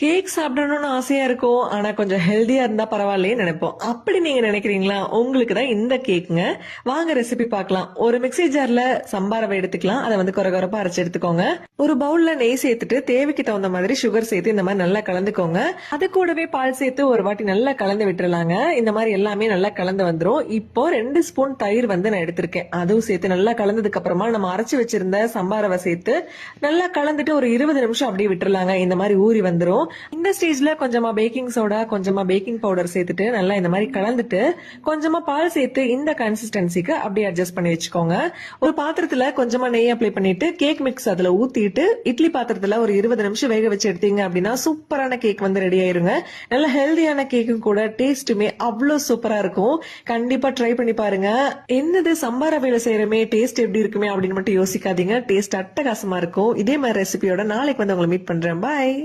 Cake சாப்பிடணும்னு ஆசையா இருக்கும். ஆனா கொஞ்சம் ஹெல்தியா இருந்தா பரவாயில்லையே நினைப்போம். அப்படி நீங்க நினைக்கிறீங்களா? உங்களுக்கு தான் இந்த கேக்குங்க. வாங்க ரெசிபி பார்க்கலாம். ஒரு மிக்ஸி ஜார்ல சம்பா ரவை எடுத்துக்கலாம். அத வந்து கொர கொரப்பா அரைச்சு எடுத்துக்கோங்க. ஒரு பவுல்ல நெய் சேர்த்துட்டு தேவைக்கு தகுந்த மாதிரி சுகர் சேர்த்து இந்த மாதிரி நல்லா கலந்துக்கோங்க. அது கூடவே பால் சேர்த்து ஒரு வாட்டி நல்லா கலந்து விட்டுறலாங்க. இந்த மாதிரி எல்லாமே நல்லா கலந்து வந்துரும். இப்போ 2 ஸ்பூன் தயிர் வந்து நான் எடுத்திருக்கேன். அதுவும் சேர்த்து நல்லா கலந்ததுக்கு அப்புறமா நம்ம அரைச்சு வச்சிருந்த சம்பா ரவை சேர்த்து நல்லா கலந்துட்டு ஒரு 20 நிமிஷம் அப்படியே விட்டுறலாங்க. இந்த மாதிரி ஊறி வந்துரும். இந்த ஸ்டேஜ்ல கொஞ்சமா பேக்கிங் சோடா, கொஞ்சமா பேக்கிங் பவுடர் சேர்த்துட்டு நல்லா இந்த மாதிரி கலந்துட்டு கொஞ்சமா பால் சேர்த்து இந்த கன்சிஸ்டன்சிக்கு அப்படியே அட்ஜஸ்ட் பண்ணி வச்சுக்கோங்க. ஒரு பாத்திரத்துல கொஞ்சமா நெய் அப்ளை பண்ணிட்டு கேக் மிக்ஸ் அதுல ஊத்திட்டு இட்லி பாத்திரத்துல ஒரு 20 நிமிஷம் வேக வச்சு எடுத்தீங்க அப்படின்னா சூப்பரான கேக் வந்து ரெடி ஆயிருங்க. நல்ல ஹெல்தியான கேக்கும் கூட, டேஸ்ட்டுமே அவ்வளவு சூப்பரா இருக்கும். கண்டிப்பா ட்ரை பண்ணி பாருங்க. என்னது சம்பா ரவையில செய்யறமே, டேஸ்ட் எப்படி இருக்குமே அப்படின்னு மட்டும் யோசிக்காதீங்க. டேஸ்ட் அட்டகாசமா இருக்கும். இதே மாதிரி ரெசிபியோட நாளைக்கு வந்து உங்களை மீட் பண்றேன். பாய்.